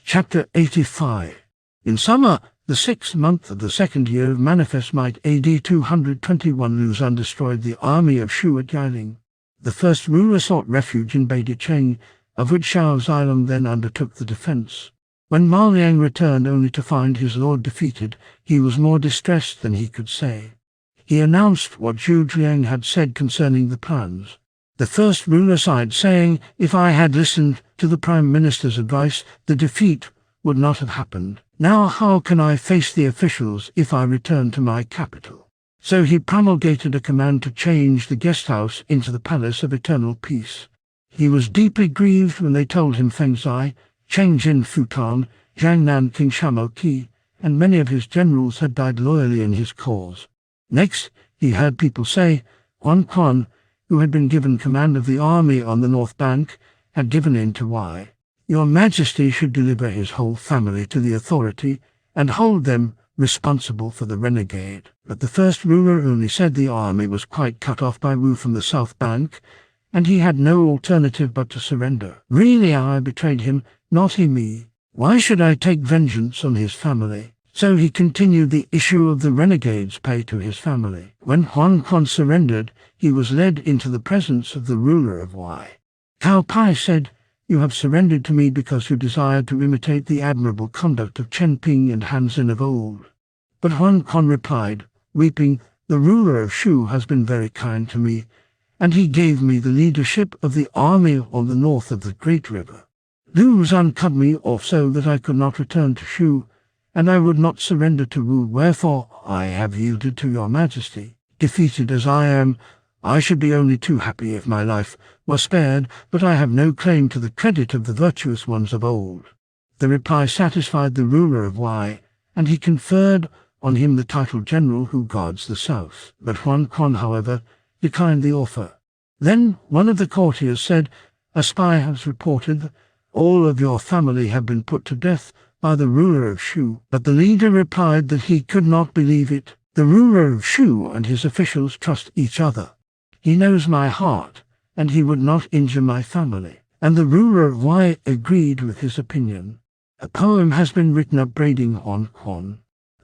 Chapter 85. In summer, the 6th month of the 2nd year of Manifest Might AD 221, Luo Guanzhong destroyed the army of Shu at Yiling. The first ruler sought refuge in Brewitt-Taylor, of which Shao Zilong then undertook the defense. When Ma Liang returned only to find his lord defeated, he was more distressed than he could say. He announced what Zhu Liang had said concerning the plans. The first ruler sighed, saying, "If I had listened to the Prime Minister's advice, the defeat would not have happened. Now how can I face the officials if I return to my capital?" So he promulgated a command to change the guest house into the Palace of Eternal Peace. He was deeply grieved when they told him Feng Zai, Cheng Jin Futan, Zhang Nan King Shamo Qi, and many of his generals had died loyally in his cause. Next, he heard people say, Huan Quan, who had been given command of the army on the north bank, had given in to Wei. Your Majesty should deliver his whole family to the authority and hold them responsible for the renegade. But the first ruler only said the army was quite cut off by Wu from the south bank, and he had no alternative but to surrender. Really, I betrayed him, not he me. Why should I take vengeance on his family? So he continued the issue of the renegade's pay to his family. When Huan Quan surrendered, he was led into the presence of the ruler of Wei. Cao Pai said, "You have surrendered to me because you desired to imitate the admirable conduct of Chen Ping and Han Xin of old." But Huan Quan replied, weeping, "The ruler of Shu has been very kind to me, and he gave me the leadership of the army on the north of the great river. Luo Guanzhong cut me off so that I could not return to Shu, and I would not surrender to Wu, wherefore I have yielded to your Majesty. Defeated as I am, I should be only too happy if my life were spared, but I have no claim to the credit of the virtuous ones of old." The reply satisfied the ruler of Wei, and he conferred on him the title General who guards the south. But Huan Quan, however, declined the offer. Then one of the courtiers said, "A spy has reported that all of your family have been put to death by the ruler of Shu." But the leader replied that he could not believe it. The ruler of Shu and his officials trust each other. He knows my heart, and he would not injure my family. And the ruler of Wei agreed with his opinion. A poem has been written upbraiding Huan Quan.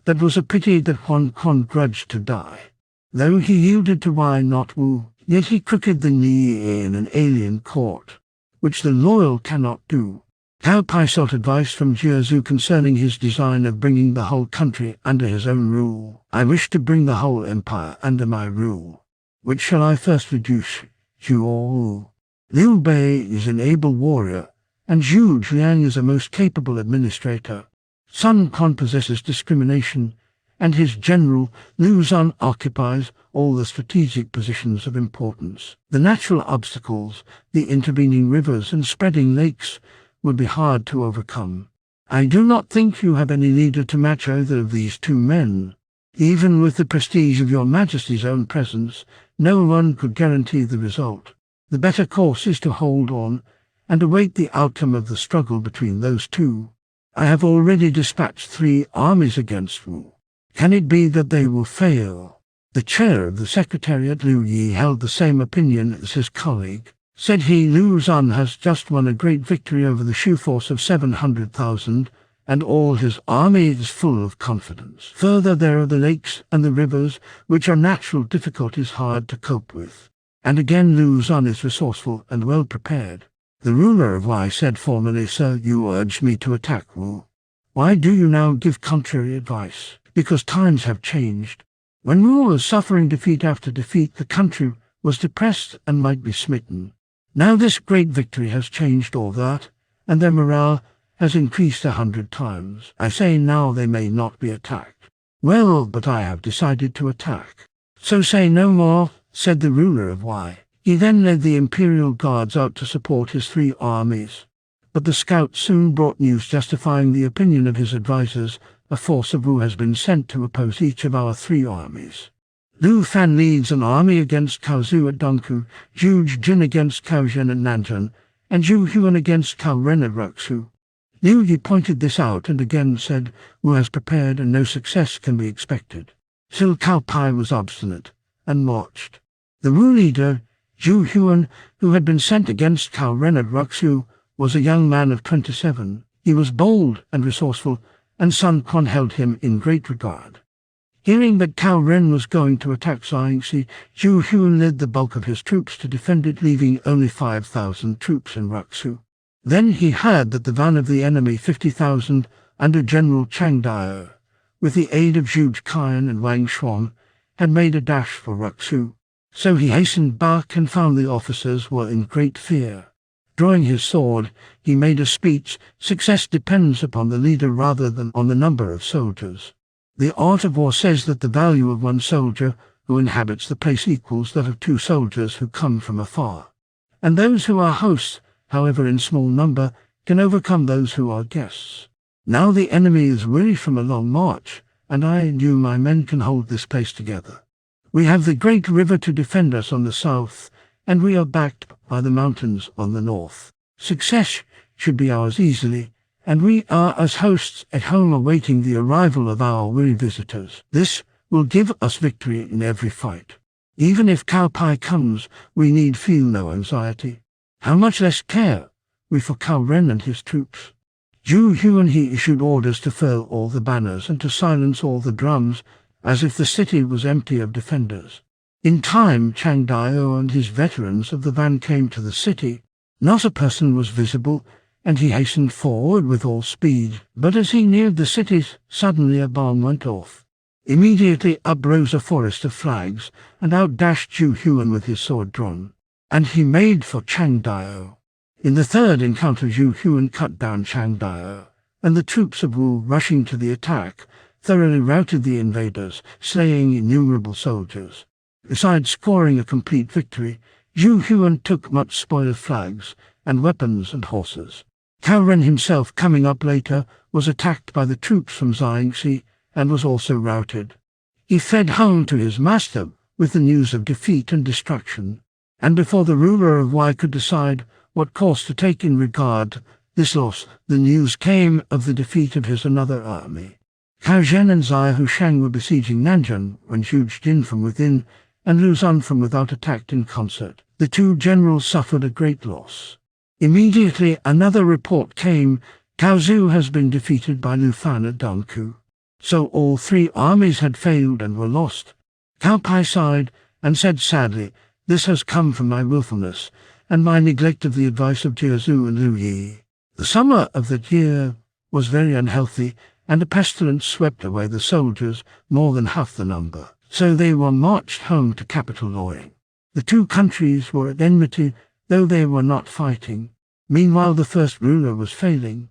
That was a pity that Huan Quan grudged to die. Though he yielded to Wei, not Wu, yet he crooked the knee in an alien court, which the loyal cannot do. Cao Pai sought advice from Jie concerning his design of bringing the whole country under his own rule. "I wish to bring the whole empire under my rule. Which shall I first reduce, Zhu or Wu?" Liu Bei is an able warrior, and Zhu Liang is a most capable administrator. Sun Quan possesses discrimination, and his general, Luo Guanzhong, occupies all the strategic positions of importance. The natural obstacles, the intervening rivers and spreading lakes, would be hard to overcome. I do not think you have any leader to match either of these two men. Even with the prestige of your Majesty's own presence, no one could guarantee the result. The better course is to hold on and await the outcome of the struggle between those two. I have already dispatched 3 armies against Wu. Can it be that they will fail?" The chair of the Secretariat, Liu Yi, held the same opinion as his colleague. Said he, "Luo Guanzhong has just won a great victory over the Shu force of 700,000, and all his army is full of confidence. Further, there are the lakes and the rivers, which are natural difficulties hard to cope with. And again, Luo Guanzhong is resourceful and well prepared." The ruler of Wei said formally, "Sir, you urged me to attack Wu. Why do you now give contrary advice?" "Because times have changed. When Wu was suffering defeat after defeat, the country was depressed and might be smitten. Now this great victory has changed all that, and their morale has increased 100 times. I say now they may not be attacked." "Well, but I have decided to attack." "So say no more," said the ruler of Wei. He then led the imperial guards out to support his 3 armies. But the scouts soon brought news justifying the opinion of his advisers. "A force of Wu has been sent to oppose each of our 3 armies. Lu Fan leads an army against Cao Zhu at Dongku, Zhu Jin against Cao Zhen at Nanzheng, and Zhu Huan against Cao Ren at Ruxu." Liu Yi pointed this out and again said, "Wu has prepared and no success can be expected." Still Cao Pai was obstinate and marched. The Wu leader, Zhu Huan, who had been sent against Cao Ren at Ruxu, was a young man of 27. He was bold and resourceful, and Sun Quan held him in great regard. Hearing that Cao Ren was going to attack Xiangxi, Zhu Huan led the bulk of his troops to defend it, leaving only 5,000 troops in Ruxu. Then he heard that the van of the enemy, 50,000, under General Chang Dao, with the aid of Zhu Qian and Wang Xuan, had made a dash for Ruxu. So he hastened back and found the officers were in great fear. Drawing his sword, he made a speech. Success depends upon the leader rather than on the number of soldiers. The art of war says that the value of one soldier who inhabits the place equals that of 2 soldiers who come from afar. And those who are hosts, however in small number, can overcome those who are guests. Now the enemy is weary from a long march, and I and you, my men, can hold this place together. We have the great river to defend us on the south, and we are backed by the mountains on the north. Success should be ours easily, and we are as hosts at home awaiting the arrival of our weary visitors. This will give us victory in every fight. Even if Cao Pai comes, we need feel no anxiety. How much less care we for Cao Ren and his troops. Zhu Huan he issued orders to furl all the banners and to silence all the drums, as if the city was empty of defenders. In time, Chang Dao and his veterans of the van came to the city. Not a person was visible, and he hastened forward with all speed. But as he neared the city, suddenly a bomb went off. Immediately up rose a forest of flags, and out dashed Zhu Huan with his sword drawn. And he made for Chang Dao. In the third encounter, Zhu Huan cut down Chang Dao, and the troops of Wu, rushing to the attack, thoroughly routed the invaders, slaying innumerable soldiers. Besides scoring a complete victory, Zhu Huan took much spoil of flags and weapons and horses. Cao Ren himself, coming up later, was attacked by the troops from Xiangxi and was also routed. He fled home to his master with the news of defeat and destruction, and before the ruler of Wei could decide what course to take in regard to this loss, the news came of the defeat of his another army. Cao Zhen and Zai Hushang were besieging Nanjun when Zhu Jin from within and Lu Zun from without attacked in concert. The 2 generals suffered a great loss. Immediately another report came: Cao Zhu has been defeated by Lu Fan at Dongku. So all 3 armies had failed and were lost. Cao Pai sighed and said sadly, "This has come from my willfulness and my neglect of the advice of Jiazhu and Liu Yi." The summer of that year was very unhealthy, and a pestilence swept away the soldiers, more than half the number. So they were marched home to capital Luoyang. The 2 countries were at enmity, though they were not fighting. Meanwhile the first ruler was failing.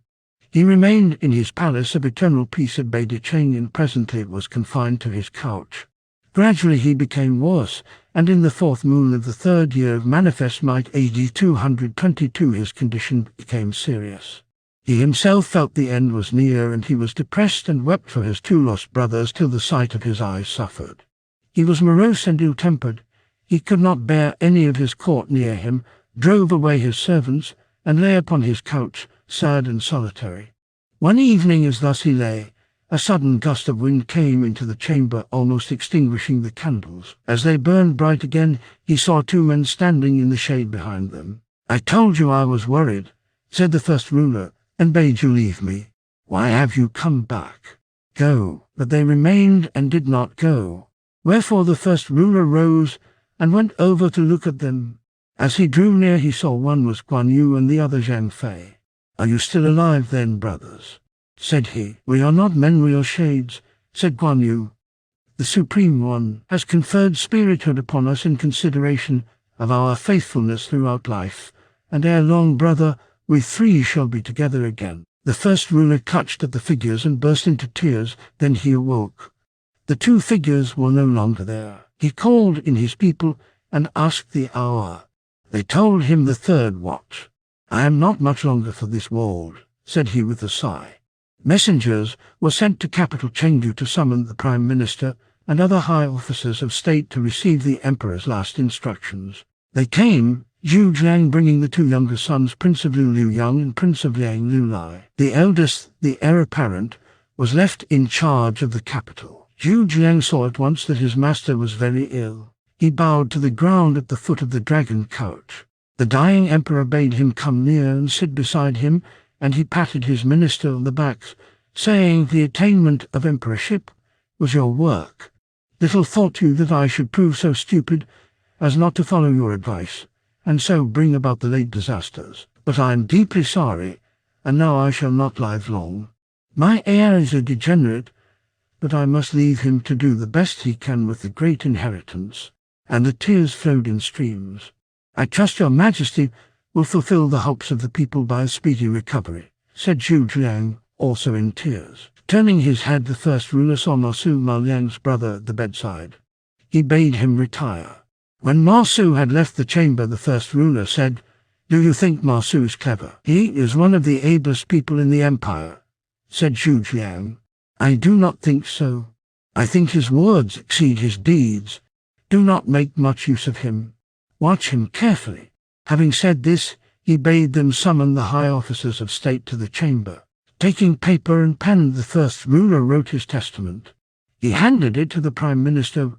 He remained in his palace of eternal peace at Beidicheng, and presently was confined to his couch. Gradually he became worse, and in the 4th moon of the 3rd year of manifest might AD 222 his condition became serious. He himself felt the end was near, and he was depressed and wept for his 2 lost brothers till the sight of his eyes suffered. He was morose and ill-tempered. He could not bear any of his court near him, drove away his servants, and lay upon his couch, sad and solitary. One evening as thus he lay, a sudden gust of wind came into the chamber, almost extinguishing the candles. As they burned bright again, he saw 2 men standing in the shade behind them. "I told you I was worried," said the first ruler, "and bade you leave me. Why have you come back? Go." But they remained and did not go. Wherefore the first ruler rose and went over to look at them. As he drew near, he saw one was Guan Yu and the other Zhang Fei. "Are you still alive then, brothers?" said he. "We are not men, we are shades," said Guan Yu. "The Supreme One has conferred spirithood upon us in consideration of our faithfulness throughout life, and ere long, brother, we 3 shall be together again." The first ruler clutched at the figures and burst into tears. Then he awoke. The 2 figures were no longer there. He called in his people and asked the hour. They told him the 3rd watch. "I am not much longer for this world," said he with a sigh. Messengers were sent to capital Chengdu to summon the Prime Minister and other high officers of state to receive the Emperor's last instructions. They came, Zhu Jiang bringing the 2 younger sons, Prince of Lu Liuyang and Prince of Liang Lulai. The eldest, the heir apparent, was left in charge of the capital. Zhu Jiang saw at once that his master was very ill. He bowed to the ground at the foot of the dragon couch. The dying emperor bade him come near and sit beside him, and he patted his minister on the back, saying, "The attainment of emperorship was your work. Little thought you that I should prove so stupid as not to follow your advice, and so bring about the late disasters. But I am deeply sorry, and now I shall not live long. My heir is a degenerate, but I must leave him to do the best he can with the great inheritance." And the tears flowed in streams. "I trust your majesty will fulfill the hopes of the people by a speedy recovery," said Zhu Jiang, also in tears. Turning his head, the first ruler saw Ma Su, Ma Liang's brother, at the bedside. He bade him retire. When Ma Su had left the chamber, the first ruler said, "Do you think Ma Su is clever?" "He is one of the ablest people in the empire," said Zhu Jiang. "I do not think so. I think his words exceed his deeds. Do not make much use of him. Watch him carefully." Having said this, he bade them summon the high officers of state to the chamber. Taking paper and pen, the first ruler wrote his testament. He handed it to the prime minister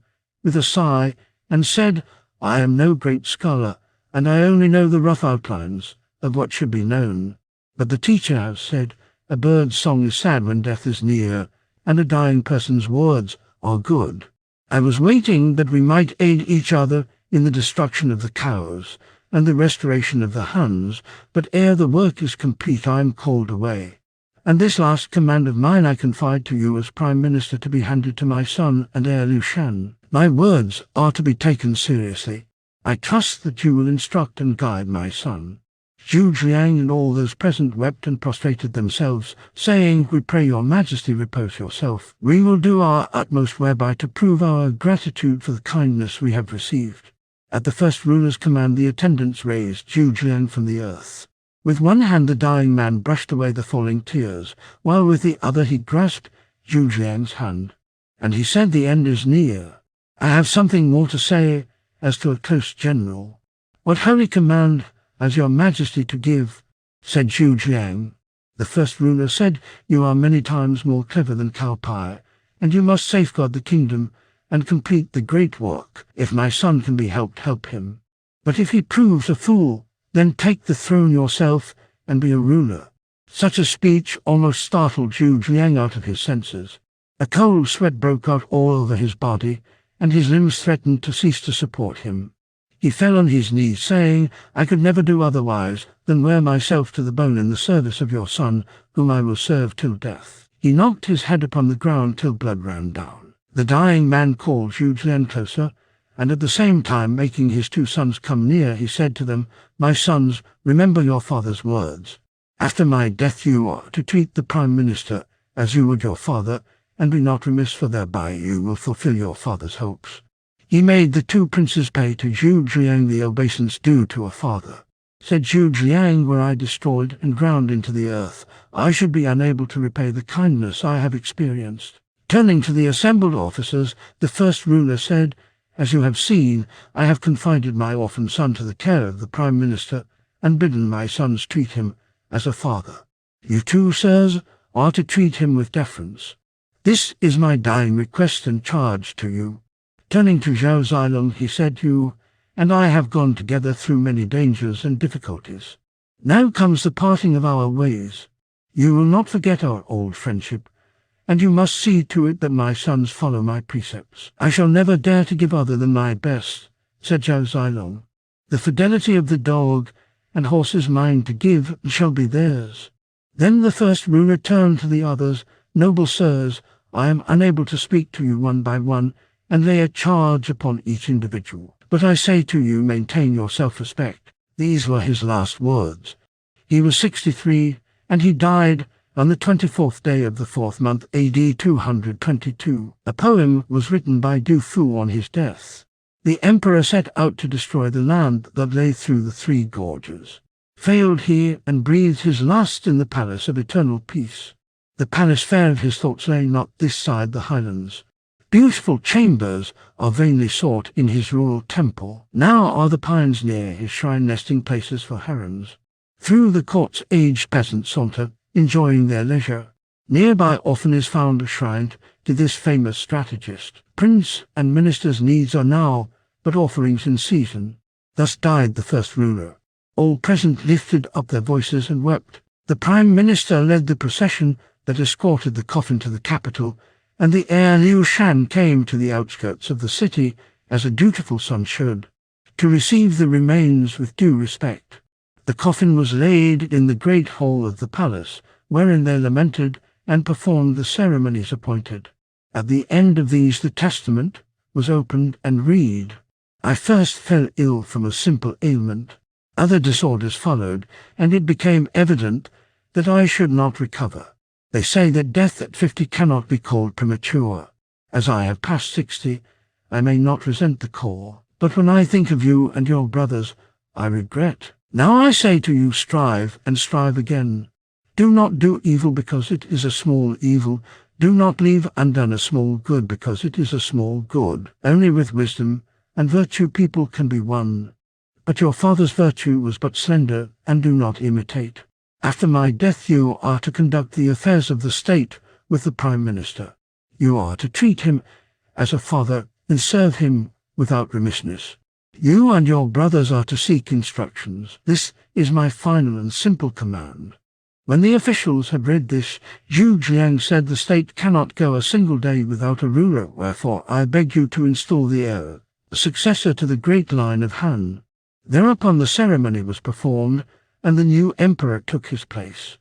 with a sigh and said, "I am no great scholar, and I only know the rough outlines of what should be known. But the teacher has said, a bird's song is sad when death is near, and a dying person's words are good. I was waiting that we might aid each other in the destruction of the cows and the restoration of the Huns, but ere the work is complete I am called away. And this last command of mine I confide to you as Prime Minister, to be handed to my son and heir Liu Shan. My words are to be taken seriously. I trust that you will instruct and guide my son." Zhu Jiang and all those present wept and prostrated themselves, saying, "We pray your majesty repose yourself. We will do our utmost whereby to prove our gratitude for the kindness we have received." At the first ruler's command, the attendants raised Zhu Jiang from the earth. With one hand the dying man brushed away the falling tears, while with the other he grasped Zhu Jiang's hand. And he said, "The end is near. I have something more to say as to a close general." "What holy command has your majesty to give?" said Zhu Jiang. The first ruler said, "You are many times more clever than Cao Pai, and you must safeguard the kingdom and complete the great work. If my son can be helped, help him. But if he proves a fool, then take the throne yourself and be a ruler." Such a speech almost startled Zhu Jiang out of his senses. A cold sweat broke out all over his body, and his limbs threatened to cease to support him. He fell on his knees, saying, "I could never do otherwise than wear myself to the bone in the service of your son, whom I will serve till death." He knocked his head upon the ground till blood ran down. The dying man called Zhu Jiang closer, and at the same time making his two sons come near, he said to them, "My sons, remember your father's words. After my death you are to treat the prime minister as you would your father, and be not remiss, for thereby you will fulfill your father's hopes." He made the two princes pay to Zhu Jiang the obeisance due to a father. Said Zhu Jiang, "Were I destroyed and ground into the earth, I should be unable to repay the kindness I have experienced." Turning to the assembled officers, the first ruler said, "As you have seen, I have confided my orphan son to the care of the prime minister, and bidden my sons treat him as a father. You too, sirs, are to treat him with deference. This is my dying request and charge to you." Turning to Zhao Zilong, he said, "You and I have gone together through many dangers and difficulties. Now comes the parting of our ways. You will not forget our old friendship, and you must see to it that my sons follow my precepts." "I shall never dare to give other than my best," said Zhao Zilong. "The fidelity of the dog and horse's mind to give shall be theirs." Then the first ruler turned to the others, "Noble sirs, I am unable to speak to you one by one and lay a charge upon each individual. But I say to you, maintain your self-respect." These were his last words. He was 63, and he died on the 24th day of the 4th month, AD 222. A poem was written by Du Fu on his death. The emperor set out to destroy the land that lay through the three gorges. Failed he, and breathed his last in the palace of eternal peace. The palace fair of his thoughts lay not this side the highlands. Beautiful chambers are vainly sought in his rural temple. Now are the pines near his shrine nesting places for herons. Through the courts aged peasants saunter, enjoying their leisure. Nearby often is found a shrine to this famous strategist. Prince and minister's needs are now but offerings in season. Thus died the first ruler. All present lifted up their voices and wept. The Prime Minister led the procession that escorted the coffin to the capital, and the heir Liu Shan came to the outskirts of the city, as a dutiful son should, to receive the remains with due respect. The coffin was laid in the great hall of the palace, wherein they lamented and performed the ceremonies appointed. At the end of these the testament was opened and read. I first fell ill from a simple ailment. Other disorders followed, and it became evident that I should not recover. They say that death at 50 cannot be called premature. As I have passed 60, I may not resent the call, but when I think of you and your brothers, I regret. Now I say to you, strive and strive again. Do not do evil because it is a small evil. Do not leave undone a small good because it is a small good. Only with wisdom and virtue people can be won. But your father's virtue was but slender, and do not imitate. After my death you are to conduct the affairs of the state with the Prime Minister. You are to treat him as a father and serve him without remissness. You and your brothers are to seek instructions. This is my final and simple command. When the officials had read this, Zhu Jiang said, the state cannot go a single day without a ruler, wherefore I beg you to install the heir, the successor to the great line of Han. Thereupon the ceremony was performed, and the new emperor took his place.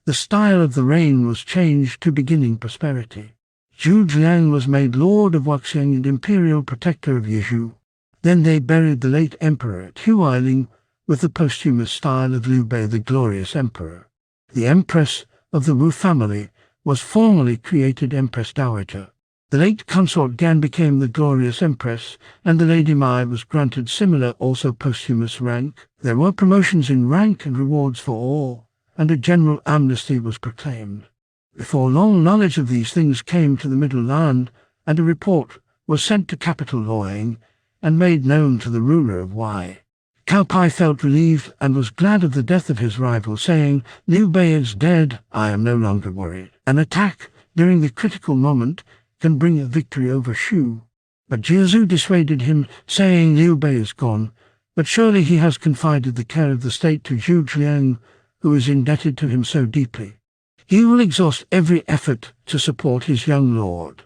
The style of the reign was changed to beginning prosperity. Zhu Jiang was made Lord of Wuxiang and Imperial Protector of Yizhou. Then they buried the late emperor at Huailing with the posthumous style of Liu Bei, the glorious emperor. The empress of the Wu family was formally created Empress Dowager. The late consort Gan became the glorious empress, and the Lady Mai was granted similar, also posthumous rank. There were promotions in rank and rewards for all, and a general amnesty was proclaimed. Before long, knowledge of these things came to the Middle Land, and a report was sent to capital Luoyang and made known to the ruler of Wei. Cao Pai felt relieved and was glad of the death of his rival, saying, Liu Bei is dead, I am no longer worried. An attack during the critical moment can bring a victory over Shu. But Jiazhu dissuaded him, saying, Liu Bei is gone, but surely he has confided the care of the state to Zhu Jiang, who is indebted to him so deeply. He will exhaust every effort to support his young lord.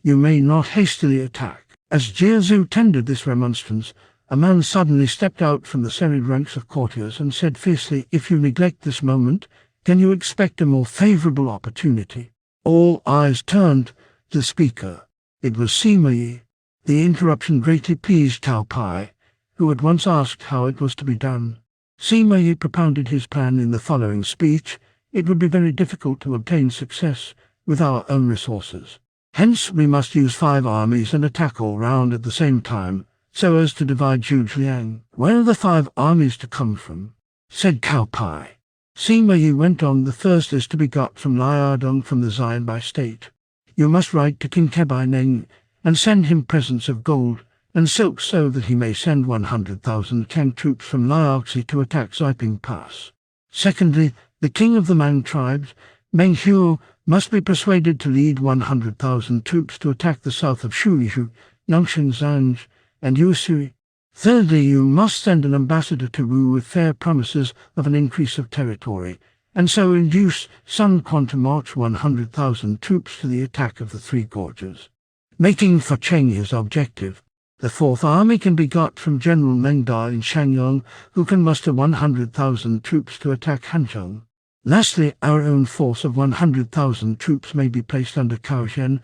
You may not hastily attack. As Jiazhu tendered this remonstrance, a man suddenly stepped out from the serried ranks of courtiers and said fiercely, if you neglect this moment, can you expect a more favorable opportunity? All eyes turned to the speaker. It was Sima Yi. The interruption greatly pleased Cao Pai, who at once asked how it was to be done. Sima Yi propounded his plan in the following speech. It would be very difficult to obtain success with our own resources. Hence we must use 5 armies and attack all round at the same time, so as to divide Zhu Jiang. Where are the 5 armies to come from? Said Cao Pai. Sima Yi went on, the first is to be got from Liardong, from the Xian by state. You must write to King Kebai Neng and send him presents of gold and silk so that he may send 100,000 Kang troops from Liaoxi to attack Xiping Pass. Secondly, the king of the Mang tribes, Meng Huo, must be persuaded to lead 100,000 troops to attack the south of Shuizhu, Nongsheng Zanj, and Yusui. Thirdly, you must send an ambassador to Wu with fair promises of an increase of territory, and so induce Sun Quan to march 100,000 troops to the attack of the 3 gorges, making Fucheng his objective. The 4th army can be got from General Meng Da in Shangyong, who can muster 100,000 troops to attack Hanzhong. Lastly, our own force of 100,000 troops may be placed under Cao Zhen,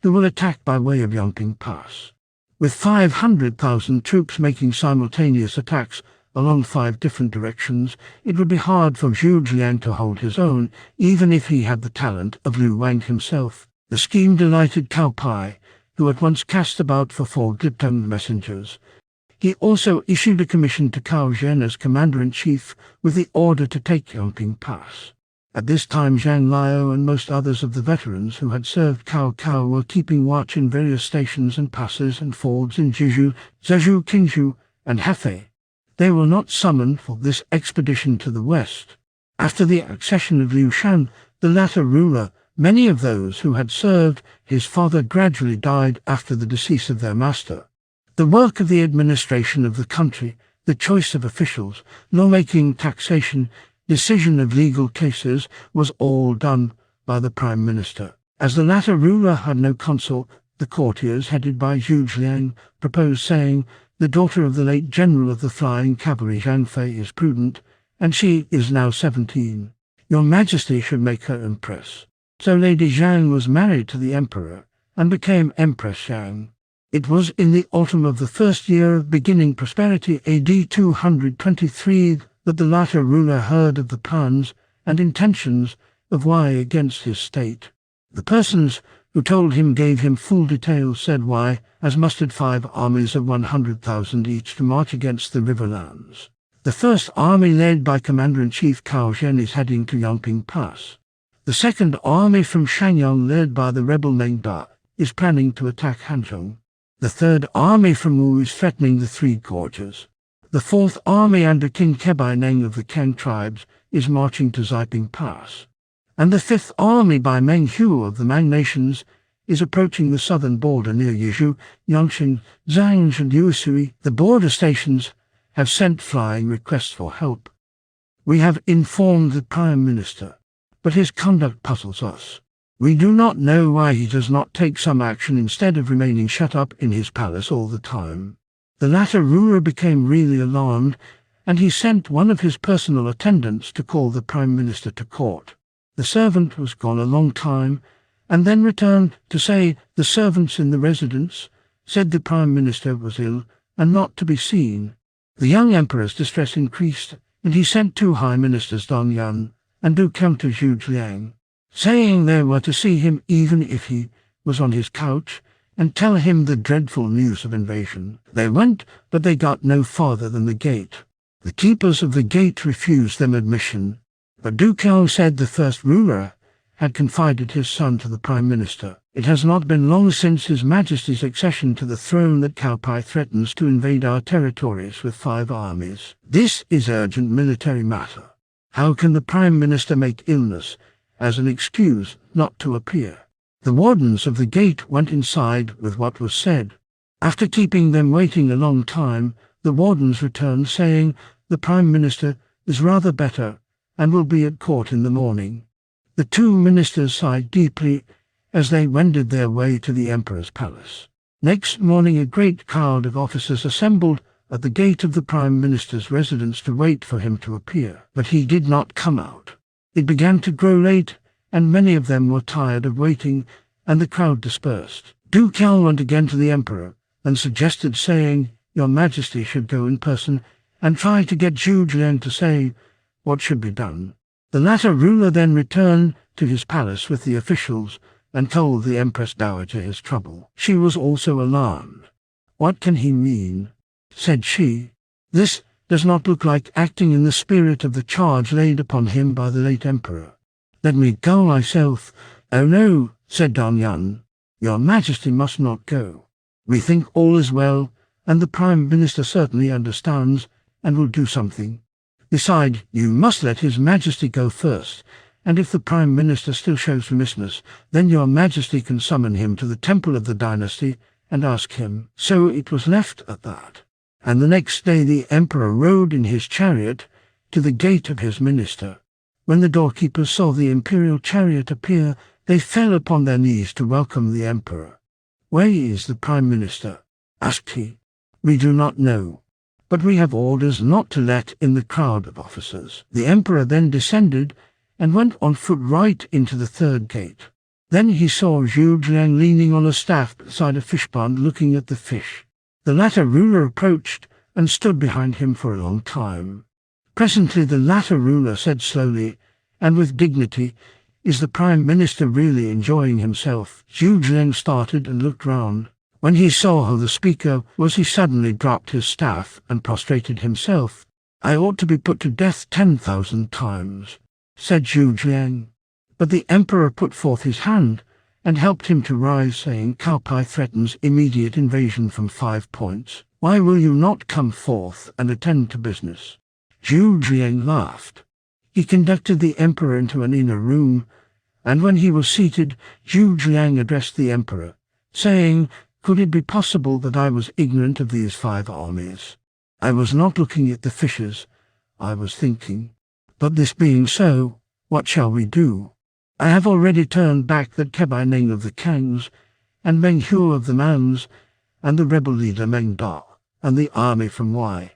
who will attack by way of Yongping Pass. With 500,000 troops making simultaneous attacks along 5 different directions, it would be hard for Zhu Jiang to hold his own, even if he had the talent of Liu Wang himself. The scheme delighted Cao Pai, who at once cast about for 4 glib-tongued messengers. He also issued a commission to Cao Zhen as commander-in-chief with the order to take Yongping Pass. At this time Zhang Liao and most others of the veterans who had served Cao Cao were keeping watch in various stations and passes and fords in Jizhu, Zhezhou, Qingzhou, and Hefei. They were not summoned for this expedition to the west. After the accession of Liu Shan, the latter ruler, many of those who had served his father gradually died after the decease of their master. The work of the administration of the country, the choice of officials, lawmaking, taxation, decision of legal cases was all done by the Prime Minister. As the latter ruler had no consort, the courtiers, headed by Zhu Zhiang, proposed, saying, "The daughter of the late general of the flying cavalry Zhang Fei is prudent, and she is now 17. Your Majesty should make her empress." So Lady Zhang was married to the emperor and became Empress Zhang. It was in the autumn of the first year of beginning prosperity, AD 223, that the latter ruler heard of the plans and intentions of Wei against his state. The persons who told him gave him full details. Said Wei has mustered 5 armies of 100,000 each to march against the riverlands. The first army, led by Commander-in-Chief Cao Zhen, is heading to Yangping Pass. The second army from Shangyang, led by the rebel Meng Da, is planning to attack Hanzhong. The third army from Wu is threatening the Three Gorges. The fourth army, under King Kebai Neng of the Kang tribes, is marching to Xiping Pass. And the fifth army, by Meng Hu of the Mang nations, is approaching the southern border near Yizhou, Yangqing, Zhangzhou and Yuesui. The border stations have sent flying requests for help. We have informed the Prime Minister, but his conduct puzzles us. We do not know why he does not take some action instead of remaining shut up in his palace all the time. The latter ruler became really alarmed, and he sent one of his personal attendants to call the Prime Minister to court. The servant was gone a long time, and then returned to say the servants in the residence said the Prime Minister was ill and not to be seen. The young emperor's distress increased, and he sent 2 high ministers, Dong Yan and Du Counter Zhu Zhiang, saying they were to see him even if he was on his couch, and tell him the dreadful news of invasion. They went, but they got no farther than the gate. The keepers of the gate refused them admission, but Du Qiao said the first ruler had confided his son to the Prime Minister. It has not been long since His Majesty's accession to the throne that Cao Pai threatens to invade our territories with 5 armies. This is urgent military matter. How can the Prime Minister make illness as an excuse not to appear? The wardens of the gate went inside with what was said. After keeping them waiting a long time, the wardens returned, saying the Prime Minister is rather better and will be at court in the morning. The 2 ministers sighed deeply as they wended their way to the emperor's palace. Next morning a great crowd of officers assembled at the gate of the Prime Minister's residence to wait for him to appear, but he did not come out. It began to grow late, and many of them were tired of waiting, and the crowd dispersed. Du Qiao went again to the emperor and suggested, saying, "Your Majesty should go in person and try to get Zhu Zhiang to say what should be done." The latter ruler then returned to his palace with the officials and told the Empress Dowager his trouble. She was also alarmed. "What can he mean?" said she. "This does not look like acting in the spirit of the charge laid upon him by the late emperor. Let me go myself." "Oh no," said Dong Yan. "Your Majesty must not go. We think all is well, and the Prime Minister certainly understands and will do something. Besides, you must let His Majesty go first, and if the Prime Minister still shows remissness, then your Majesty can summon him to the temple of the dynasty and ask him." So it was left at that. And the next day the emperor rode in his chariot to the gate of his minister. When the doorkeepers saw the imperial chariot appear, they fell upon their knees to welcome the emperor. "Where is the Prime Minister?" asked he. "We do not know, but we have orders not to let in the crowd of officers." The emperor then descended and went on foot right into the 3rd gate. Then he saw Zhu Zhiang leaning on a staff beside a fish pond looking at the fish. The latter ruler approached and stood behind him for a long time. Presently the latter ruler said slowly and with dignity, "Is the Prime Minister really enjoying himself?" Zhu Zhiang started and looked round. When he saw who the speaker was, he suddenly dropped his staff and prostrated himself. "I ought to be put to death 10,000 times, said Zhu Zhiang. But the emperor put forth his hand and helped him to rise, saying, "Cao Pai threatens immediate invasion from 5 points. Why will you not come forth and attend to business?" Zhu Zhiang laughed. He conducted the emperor into an inner room, and when he was seated, Zhu Zhiang addressed the emperor, saying, "Could it be possible that I was ignorant of these 5 armies? I was not looking at the fishes, I was thinking. But this being so, what shall we do? I have already turned back the Kebai Ning of the Kangs, and Meng Hu of the Mans, and the rebel leader Meng Da, and the army from Wei.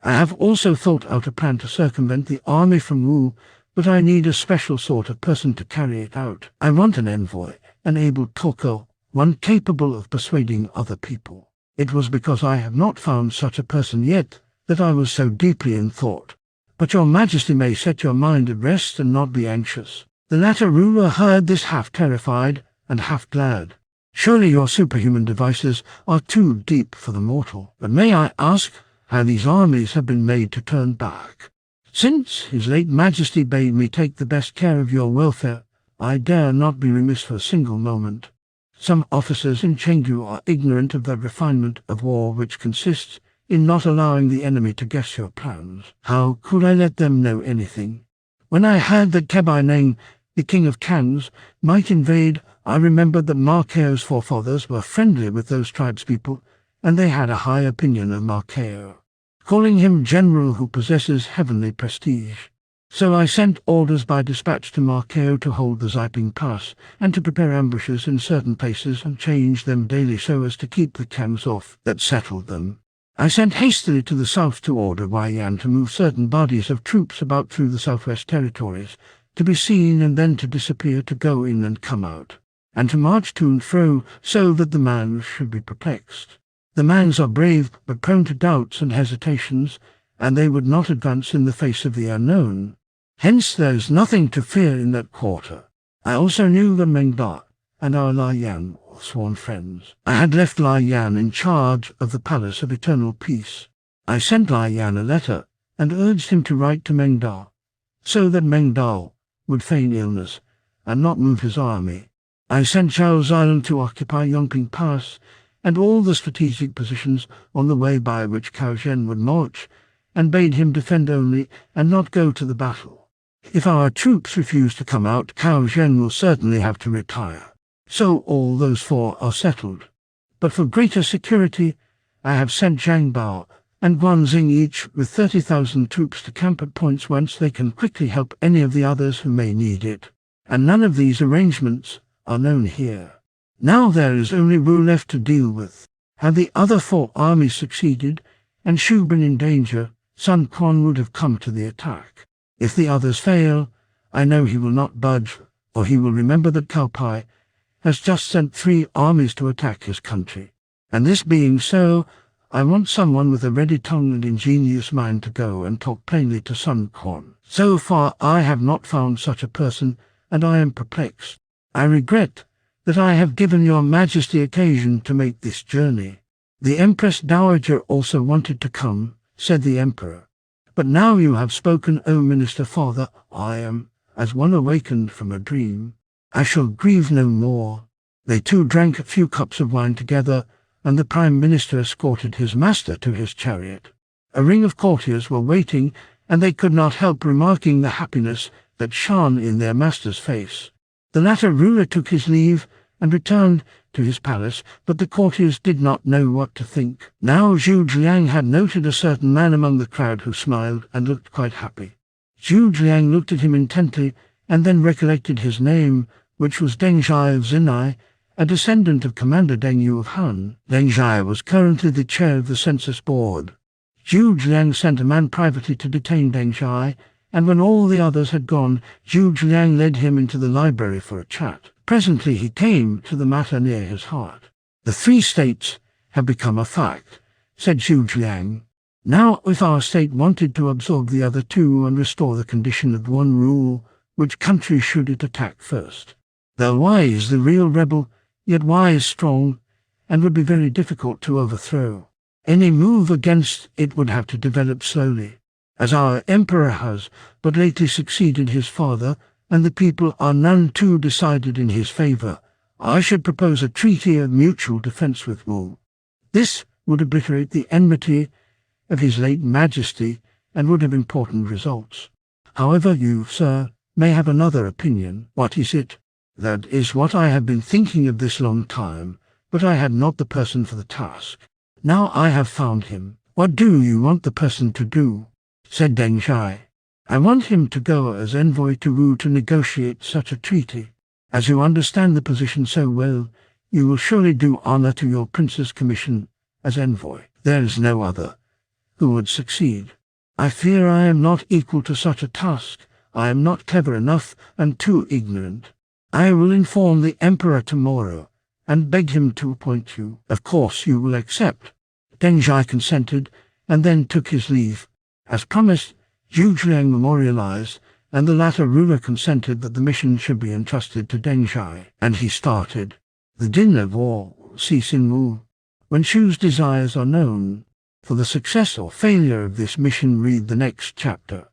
I have also thought out a plan to circumvent the army from Wu, but I need a special sort of person to carry it out. I want an envoy, an able talker, one capable of persuading other people. It was because I have not found such a person yet that I was so deeply in thought. But your majesty may set your mind at rest and not be anxious. The latter ruler heard this half terrified and half glad. Surely your superhuman devices are too deep for the mortal. But may I ask how these armies have been made to turn back? Since his late majesty bade me take the best care of your welfare, I dare not be remiss for a single moment. Some officers in Chengdu are ignorant of the refinement of war which consists in not allowing the enemy to guess your plans. How could I let them know anything? When I heard that Kebai Ning, the king of Kangs, might invade, I remembered that Markeo's forefathers were friendly with those tribespeople, and they had a high opinion of Markeo, calling him general who possesses heavenly prestige. So I sent orders by dispatch to Markeo to hold the Ziping Pass, and to prepare ambushes in certain places and change them daily so as to keep the Kangs off that settled them. I sent hastily to the south to order Wei Yan to move certain bodies of troops about through the southwest territories, to be seen and then to disappear, to go in and come out, and to march to and fro so that the Mans should be perplexed. The Mans are brave but prone to doubts and hesitations, and they would not advance in the face of the unknown. Hence there is nothing to fear in that quarter. I also knew that Meng Da and our Lai Yan were sworn friends. I had left Lai Yan in charge of the Palace of Eternal Peace. I sent Lai Yan a letter and urged him to write to Meng Da, so that Meng Da would feign illness and not move his army. I sent Zhao Zilan to occupy Yongping Pass and all the strategic positions on the way by which Cao Zhen would march, and bade him defend only and not go to the battle. If our troops refuse to come out, Cao Zhen will certainly have to retire. So all those four are settled. But for greater security, I have sent Zhang Bao and Guanzhong each with 30,000 troops to camp at points whence they can quickly help any of the others who may need it. And none of these arrangements are known here. Now there is only Wu left to deal with. Had the other four armies succeeded, and Shu been in danger, Sun Quan would have come to the attack. If the others fail, I know he will not budge, or he will remember that Cao Pai has just sent 3 armies to attack his country. And this being so, I want someone with a ready tongue and ingenious mind to go and talk plainly to Sun Quan. So far I have not found such a person, and I am perplexed. I regret that I have given your majesty occasion to make this journey. The Empress Dowager also wanted to come, said the emperor. But now you have spoken, O minister father, I am as one awakened from a dream. I shall grieve no more. They too drank a few cups of wine together, and the prime minister escorted his master to his chariot. A ring of courtiers were waiting, and they could not help remarking the happiness that shone in their master's face. The latter ruler took his leave and returned to his palace, but the courtiers did not know what to think. Now Zhu Zhiang had noted a certain man among the crowd who smiled and looked quite happy. Zhu Zhiang looked at him intently, and then recollected his name, which was Deng Zhai of Zinai, a descendant of Commander Deng Yu of Han. Deng Zhai was currently the chair of the census board. Zhu Zhiang sent a man privately to detain Deng Zhai, and when all the others had gone, Zhu Zhiang led him into the library for a chat. Presently he came to the matter near his heart. The 3 states have become a fact, said Zhu Zhiang. Now if our state wanted to absorb the other 2 and restore the condition of one rule, which country should it attack first? Though Wei is the real rebel, yet Wei is strong, and would be very difficult to overthrow. Any move against it would have to develop slowly, as our emperor has but lately succeeded his father, and the people are none too decided in his favor. I should propose a treaty of mutual defense with Wu. This would obliterate the enmity of his late majesty and would have important results. However, you, sir, may have another opinion. What is it? That is what I have been thinking of this long time, but I had not the person for the task. Now I have found him. What do you want the person to do? Said Deng Zhai. I want him to go as envoy to Wu to negotiate such a treaty. As you understand the position so well, you will surely do honor to your prince's commission as envoy. There is no other who would succeed. I fear I am not equal to such a task. I am not clever enough and too ignorant. I will inform the emperor tomorrow and beg him to appoint you. Of course you will accept. Deng Zhai consented and then took his leave. As promised, Zhu Zhuang memorialized, and the latter ruler consented that the mission should be entrusted to Deng Zhai, and he started. The din of war will cease in Wu when Shu's desires are known. For the success or failure of this mission, read the next chapter.